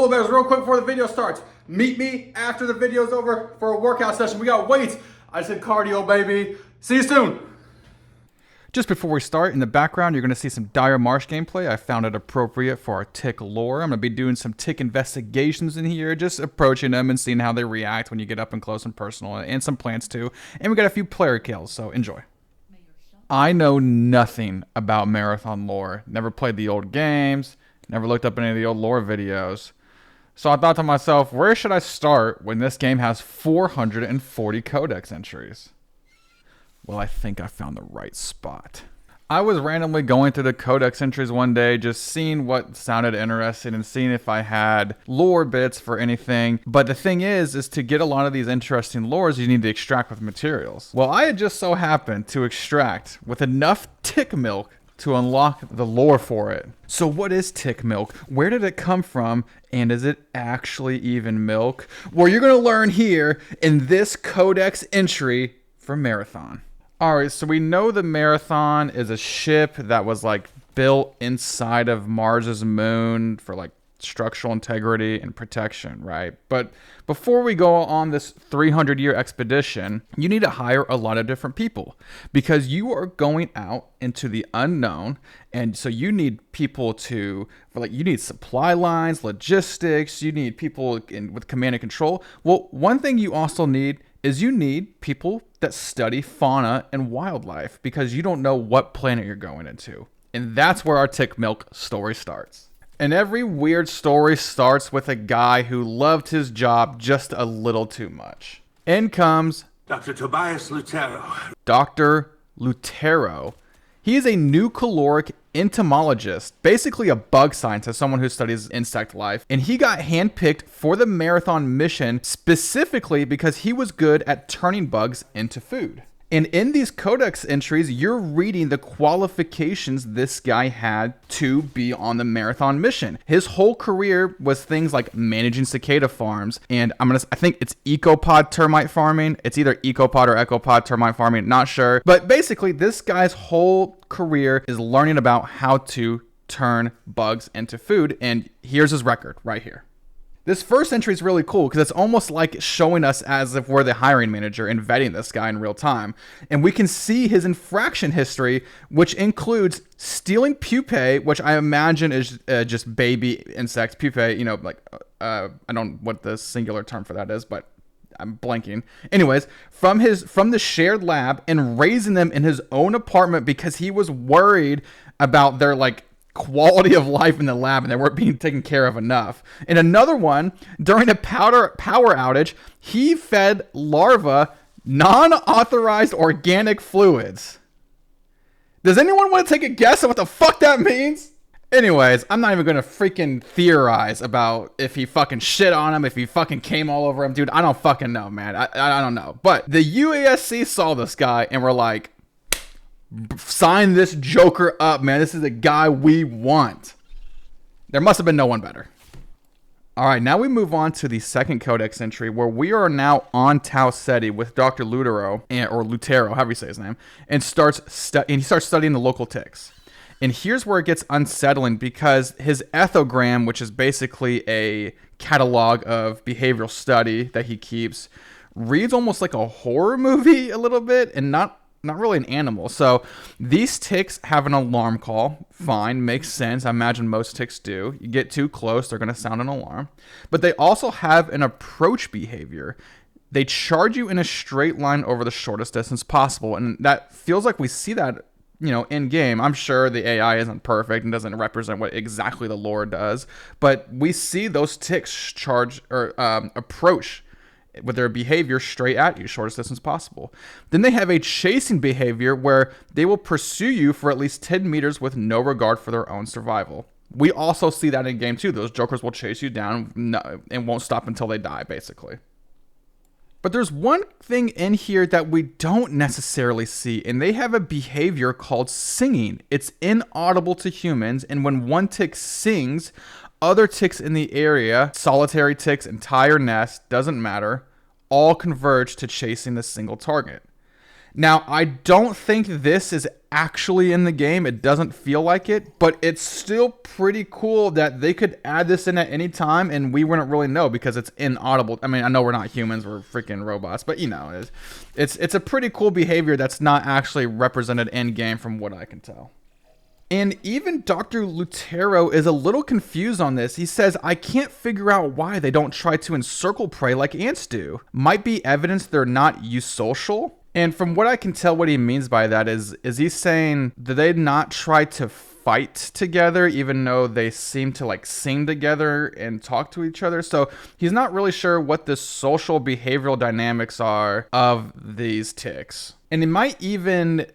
Polar Bears, real quick before the video starts. Meet me after the video's over for a workout session. We got weights. I said cardio, baby. See you soon. Just before we start, in the background, you're going to see some Dire Marsh gameplay. I found it appropriate for our tick lore. I'm going to be doing some tick investigations in here, just approaching them and seeing how they react when you get up and close and personal, and some plants too. And we got a few player kills, so enjoy. I know nothing about marathon lore. Never played the old games, never looked up any of the old lore videos. So I thought to myself, where should I start when this game has 440 Codex entries? Well, I think I found the right spot. I was randomly going through the Codex entries one day, just seeing what sounded interesting and seeing if I had lore bits for anything. But the thing is to get a lot of these interesting lores, you need to extract with materials. Well, I had just so happened to extract with enough tick milk to unlock the lore for it. So what is tick milk? Where did it come from? And is it actually even milk? Well, you're going to learn here in this Codex entry for Marathon. Alright, so we know the Marathon is a ship that was like built inside of Mars's moon for like structural integrity and protection, right? But before we go on this 300-year expedition, you need to hire a lot of different people because you are going out into the unknown, and so you need people you need supply lines, logistics, you need people with command and control. Well, one thing you also need is you need people that study fauna and wildlife because you don't know what planet you're going into. And that's where our tick milk story starts. And every weird story starts with a guy who loved his job just a little too much. In comes Dr. Tobias Luttero. Dr. Luttero. He is a new caloric entomologist, basically a bug scientist, someone who studies insect life. And he got handpicked for the Marathon mission specifically because he was good at turning bugs into food. And in these Codex entries, you're reading the qualifications this guy had to be on the Marathon mission. His whole career was things like managing cicada farms, and I think it's ecopod termite farming. It's either ecopod or ecopod termite farming, not sure. But basically, this guy's whole career is learning about how to turn bugs into food, and here's his record right here. This first entry is really cool because it's almost like showing us as if we're the hiring manager and vetting this guy in real time. And we can see his infraction history, which includes stealing pupae, which I imagine is just baby insects. Pupae, I don't know what the singular term for that is, but I'm blanking. Anyways, from the shared lab and raising them in his own apartment because he was worried about their quality of life in the lab and they weren't being taken care of enough. In another one, during a power outage, he fed larvae non-authorized organic fluids. Does anyone want to take a guess at what the fuck that means? Anyways, I'm not even going to freaking theorize about if he fucking shit on him, if he fucking came all over him. Dude, I don't fucking know, man. I don't know. But the UASC saw this guy and were like, sign this joker up, man. This is the guy we want. There must have been no one better. All right, now we move on to the second Codex entry where we are now on Tau Ceti with Dr. Luttero, or Luttero, however you say his name, and he starts studying the local ticks. And here's where it gets unsettling because his ethogram, which is basically a catalog of behavioral study that he keeps, reads almost like a horror movie a little bit and not really an animal. So these ticks have an alarm call. Fine, makes sense. I imagine most ticks do. You get too close, they're going to sound an alarm. But they also have an approach behavior. They charge you in a straight line over the shortest distance possible. And that feels like we see that, in game. I'm sure the AI isn't perfect and doesn't represent what exactly the lore does. But we see those ticks charge or approach with their behavior straight at you, shortest distance possible. Then they have a chasing behavior where they will pursue you for at least 10 meters with no regard for their own survival. We also see that in game too. Those jokers will chase you down and won't stop until they die, basically. But there's one thing in here that we don't necessarily see, and they have a behavior called singing. It's inaudible to humans, and when one tick sings, other ticks in the area, solitary ticks, entire nest, doesn't matter, all converge to chasing the single target. Now, I don't think this is actually in the game. It doesn't feel like it, but it's still pretty cool that they could add this in at any time and we wouldn't really know because it's inaudible. I mean, I know we're not humans, we're freaking robots, but you know, it's a pretty cool behavior that's not actually represented in game from what I can tell. And even Dr. Luttero is a little confused on this. He says, I can't figure out why they don't try to encircle prey like ants do. Might be evidence they're not eusocial. And from what I can tell, what he means by that is he saying that they not try to fight together, even though they seem to like sing together and talk to each other. So he's not really sure what the social behavioral dynamics are of these ticks. And he might even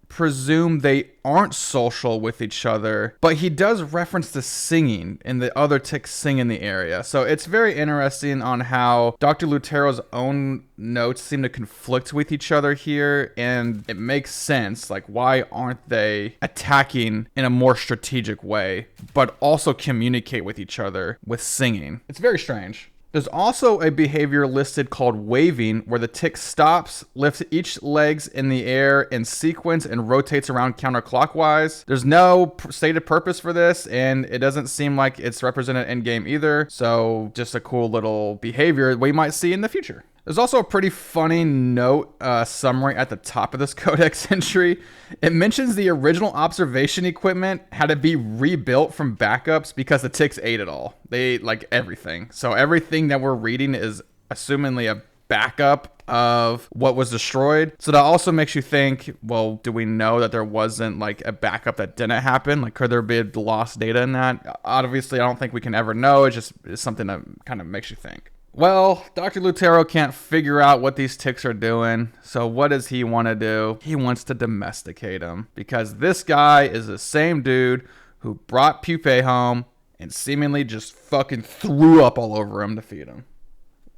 presume they aren't social with each other, but he does reference the singing and the other ticks sing in the area. So it's very interesting on how Dr. Luttero's own notes seem to conflict with each other here, and it makes sense. Like, why aren't they attacking in a more strategic way, but also communicate with each other with singing? It's very strange. There's also a behavior listed called waving, where the tick stops, lifts each legs in the air in sequence, and rotates around counterclockwise. There's no stated purpose for this, and it doesn't seem like it's represented in game either. So just a cool little behavior we might see in the future. There's also a pretty funny note summary at the top of this Codex entry. It mentions the original observation equipment had to be rebuilt from backups because the ticks ate it all. They ate like everything. So everything that we're reading is assumingly a backup of what was destroyed. So that also makes you think, well, do we know that there wasn't like a backup that didn't happen? Like, could there be lost data in that? Obviously, I don't think we can ever know. It's something that kind of makes you think. Well, Dr. Luttero can't figure out what these ticks are doing, so what does he want to do? He wants to domesticate them, because this guy is the same dude who brought Pupae home and seemingly just fucking threw up all over him to feed him.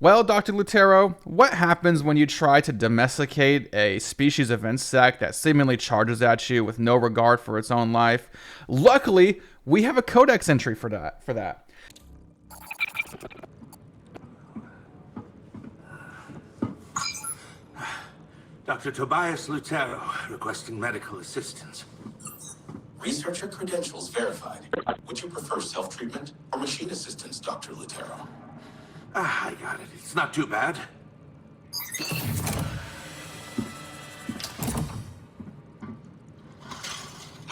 Well, Dr. Luttero, what happens when you try to domesticate a species of insect that seemingly charges at you with no regard for its own life? Luckily, we have a Codex entry for that. Dr. Tobias Luttero, requesting medical assistance. Researcher credentials verified. Would you prefer self-treatment or machine assistance, Dr. Luttero? I got it. It's not too bad.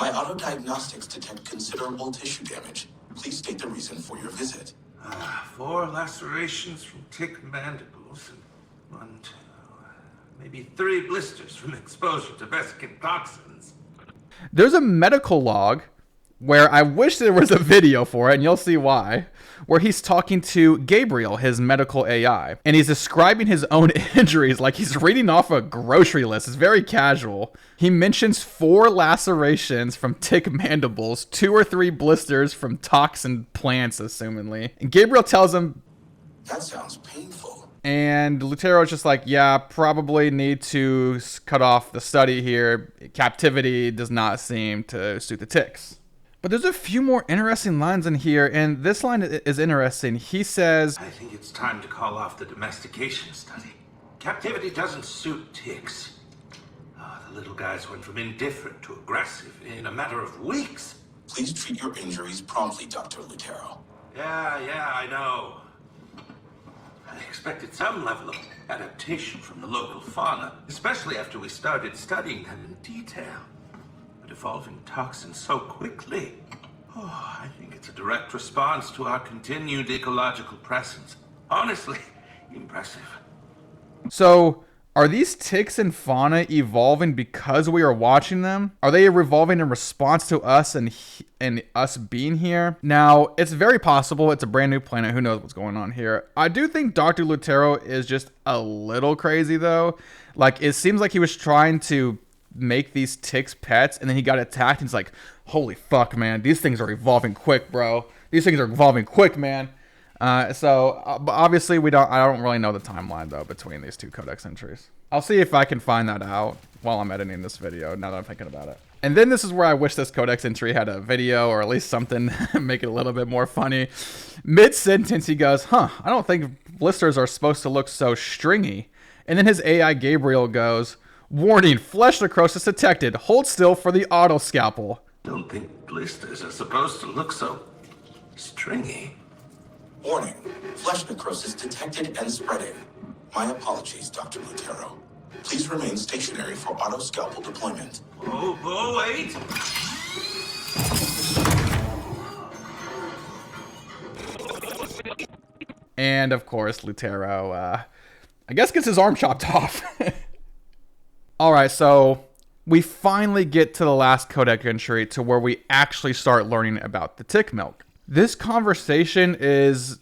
My auto-diagnostics detect considerable tissue damage. Please state the reason for your visit. 4 lacerations from tick mandibles and 1, 2, maybe 3 blisters from exposure to vesicant toxins. There's a medical log where I wish there was a video for it, and you'll see why, where he's talking to Gabriel, his medical AI, and he's describing his own injuries like he's reading off a grocery list. It's very casual. He mentions 4 lacerations from tick mandibles, 2 or 3 blisters from toxin plants, assumingly. And Gabriel tells him, that sounds painful. And Luttero's just like, yeah, probably need to cut off the study here. Captivity does not seem to suit the ticks. But there's a few more interesting lines in here, and this line is interesting. He says, I think it's time to call off the domestication study. Captivity doesn't suit ticks. The little guys went from indifferent to aggressive in a matter of weeks. Please treat your injuries promptly, Dr. Luttero. Yeah, I know. I expected some level of adaptation from the local fauna, especially after we started studying them in detail. But evolving toxins so quickly, I think it's a direct response to our continued ecological presence. Honestly, impressive. So, are these ticks and fauna evolving because we are watching them? Are they evolving in response to us and us being here? Now, it's very possible. It's a brand new planet. Who knows what's going on here? I do think Dr. Luttero is just a little crazy, though. Like, it seems like he was trying to make these ticks pets, and then he got attacked, and he's like, holy fuck, man. These things are evolving quick, bro. These things are evolving quick, man. So obviously I don't really know the timeline though between these 2 Codex entries. I'll see if I can find that out while I'm editing this video, now that I'm thinking about it. And then this is where I wish this Codex entry had a video or at least something make it a little bit more funny. Mid-sentence he goes, I don't think blisters are supposed to look so stringy. And then his AI Gabriel goes, Warning, flesh necrosis detected. Hold still for the auto scalpel. Don't think blisters are supposed to look so stringy. Warning, flesh necrosis detected and spreading. My apologies, Dr. Luttero. Please remain stationary for auto scalpel deployment. Oh, wait! And of course, Luttero, I guess gets his arm chopped off. All right, so we finally get to the last Codex entry to where we actually start learning about the tick milk. This conversation is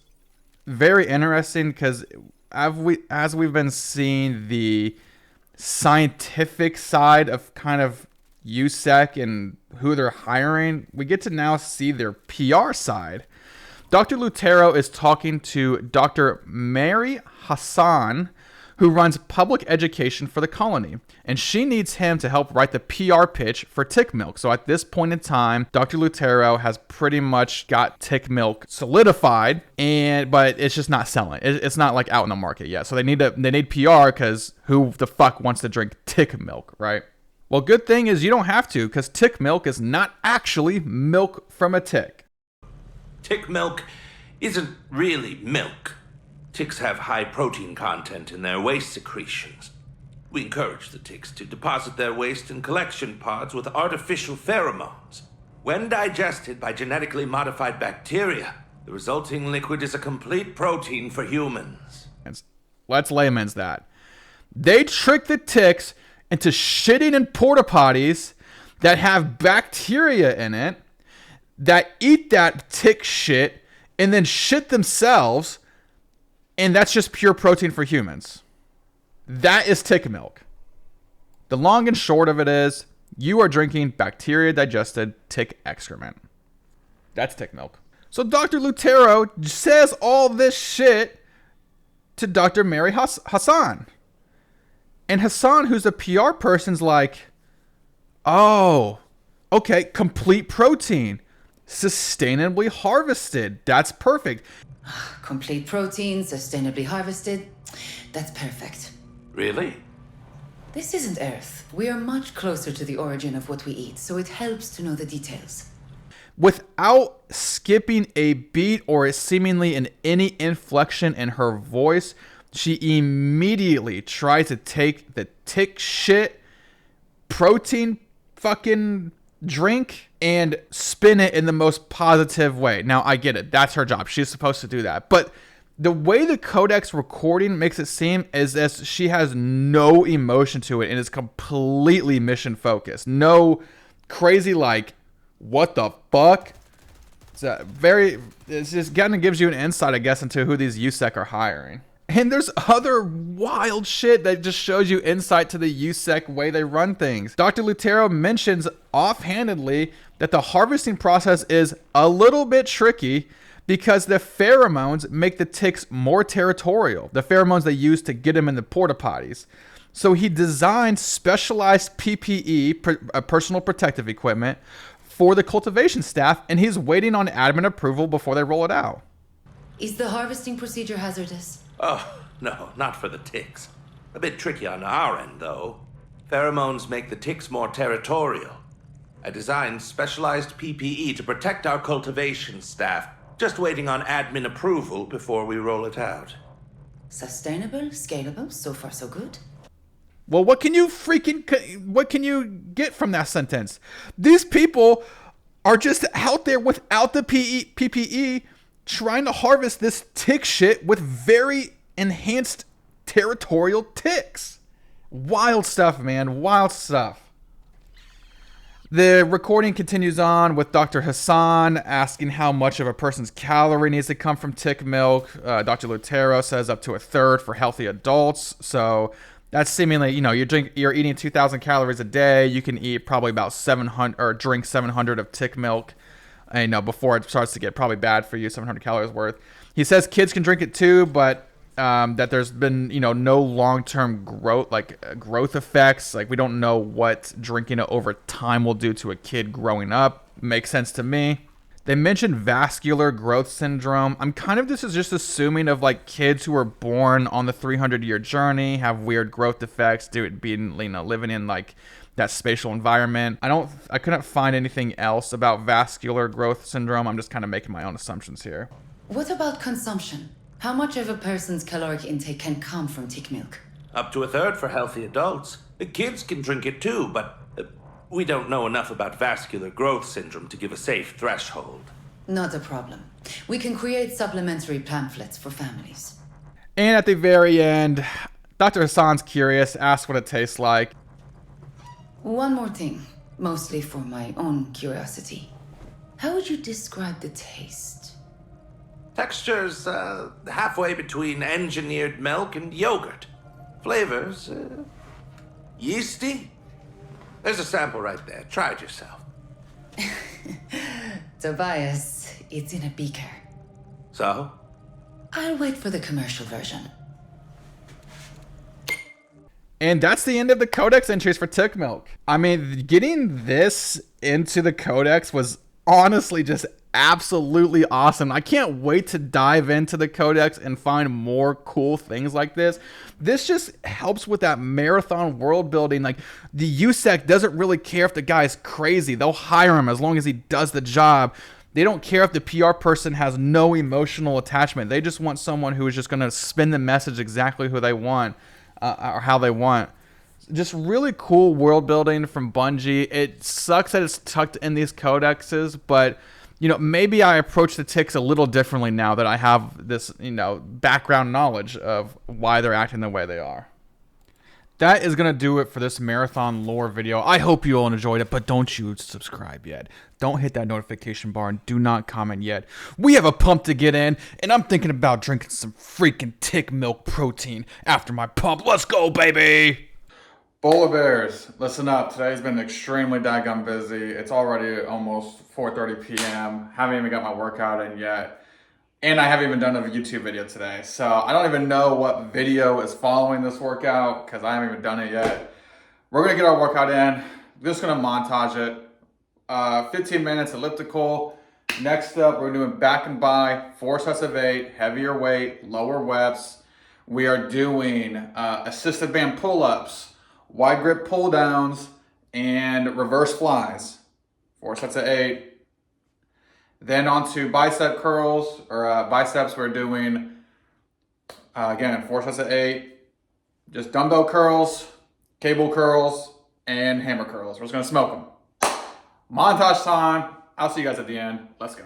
very interesting because as we've been seeing the scientific side of kind of USEC and who they're hiring, we get to now see their PR side. Dr. Luttero is talking to Dr. Mary Hassan, who runs public education for the colony, and she needs him to help write the PR pitch for tick milk. So at this point in time, Dr. Luttero has pretty much got tick milk solidified, but it's just not selling. It's not like out in the market yet. So they need PR because who the fuck wants to drink tick milk, right? Well, good thing is you don't have to, because tick milk is not actually milk from a tick. Tick milk isn't really milk. Ticks have high protein content in their waste secretions. We encourage the ticks to deposit their waste in collection pods with artificial pheromones. When digested by genetically modified bacteria, the resulting liquid is a complete protein for humans. Let's layman's that. They trick the ticks into shitting in porta potties that have bacteria in it, that eat that tick shit and then shit themselves, and that's just pure protein for humans. That is tick milk. The long and short of it is, you are drinking bacteria-digested tick excrement. That's tick milk. So Dr. Luttero says all this shit to Dr. Mary Hassan. And Hassan, who's a PR person's like, oh, okay, complete protein. Sustainably harvested. That's perfect. Complete protein, sustainably harvested. That's perfect. Really? This isn't Earth. We are much closer to the origin of what we eat, so it helps to know the details. Without skipping a beat or seemingly in any inflection in her voice, she immediately tries to take the tick shit protein fucking drink and spin it in the most positive way. Now, I get it. That's her job. She's supposed to do that. But the way the Codex recording makes it seem is as she has no emotion to it and is completely mission focused. No crazy like, what the fuck? It's just kind of gives you an insight, I guess, into who these USEC are hiring. And there's other wild shit that just shows you insight to the USEC way they run things. Dr. Luttero mentions offhandedly that the harvesting process is a little bit tricky because the pheromones make the ticks more territorial. The pheromones they use to get them in the porta potties. So he designed specialized PPE, personal protective equipment, for the cultivation staff, and he's waiting on admin approval before they roll it out. Is the harvesting procedure hazardous? Oh, no, not for the ticks. A bit tricky on our end, though. Pheromones make the ticks more territorial. I designed specialized PPE to protect our cultivation staff. Just waiting on admin approval before we roll it out. Sustainable, scalable, so far so good. Well, what can you get from that sentence? These people are just out there without the PPE trying to harvest this tick shit with very enhanced territorial ticks. Wild stuff, man. Wild stuff. The recording continues on with Dr. Hassan asking how much of a person's calorie needs to come from tick milk. Dr. Luttero says up to a third for healthy adults. So that's seemingly, you're eating 2,000 calories a day. You can eat probably about 700 or drink 700 of tick milk. Before it starts to get probably bad for you, 700 calories worth. He says kids can drink it too, but that there's been, no long-term growth effects. Like, we don't know what drinking it over time will do to a kid growing up. Makes sense to me. They mentioned vascular growth syndrome. I'm kind of just assuming of like kids who were born on the 300-year journey, have weird growth defects due to being, living in like that spatial environment. I couldn't find anything else about vascular growth syndrome. I'm just kind of making my own assumptions here. What about consumption? How much of a person's caloric intake can come from tick milk? Up to a third for healthy adults. The kids can drink it too, but we don't know enough about vascular growth syndrome to give a safe threshold. Not a problem. We can create supplementary pamphlets for families. And at the very end, Dr. Hassan's curious, asks what it tastes like. One more thing, mostly for my own curiosity. How would you describe the taste? Textures halfway between engineered milk and yogurt. Flavors yeasty. There's a sample right there. Try it yourself. Tobias, it's in a beaker. So? I'll wait for the commercial version. And that's the end of the Codex entries for tick milk. I mean, getting this into the Codex was honestly just absolutely awesome. I can't wait to dive into the Codex and find more cool things like this. This just helps with that marathon world building. Like, the USEC doesn't really care if the guy's crazy. They'll hire him as long as he does the job. They don't care if the PR person has no emotional attachment. They just want someone who is just going to spin the message exactly who they want. Or how they want. Just really cool world building from Bungie. It sucks that it's tucked in these codexes, but maybe I approach the ticks a little differently now that I have this background knowledge of why they're acting the way they are. That is going to do it for this marathon lore video. I hope you all enjoyed it, but don't you subscribe yet. Don't hit that notification bar and do not comment yet. We have a pump to get in, and I'm thinking about drinking some freaking tick milk protein after my pump. Let's go, baby! Bowler Bears, listen up. Today's been extremely daggone busy. It's already almost 4:30 p.m. Haven't even got my workout in yet. And I haven't even done a YouTube video today. So I don't even know what video is following this workout because I haven't even done it yet. We're going to get our workout in. I'm just going to montage it. 15 minutes elliptical. Next up, we're doing back and by, 4 sets of 8, heavier weight, lower reps. We are doing assisted band pull-ups, wide grip pull-downs, and reverse flies. 4 sets of 8. Then on to bicep curls, or biceps, we're doing, again, 4 sets of 8. Just dumbbell curls, cable curls, and hammer curls. We're just going to smoke them. Montage time. I'll see you guys at the end. Let's go.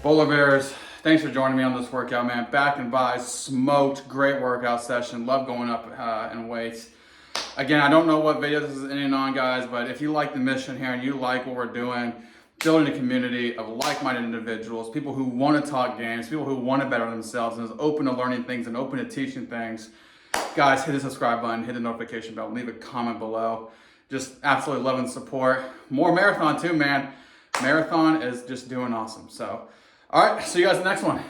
Polar Bears, Thanks for joining me on this workout, man. Back and by, smoked, great workout session. Love going up in weights. Again, I don't know what video this is ending on, guys, but if you like the mission here and you like what we're doing, building a community of like-minded individuals, people who want to talk games, people who want to better themselves and is open to learning things and open to teaching things, guys, hit the subscribe button, hit the notification bell, leave a comment below. Just absolutely loving support. More marathon too, man. Marathon is just doing awesome. So, all right, see you guys in the next one.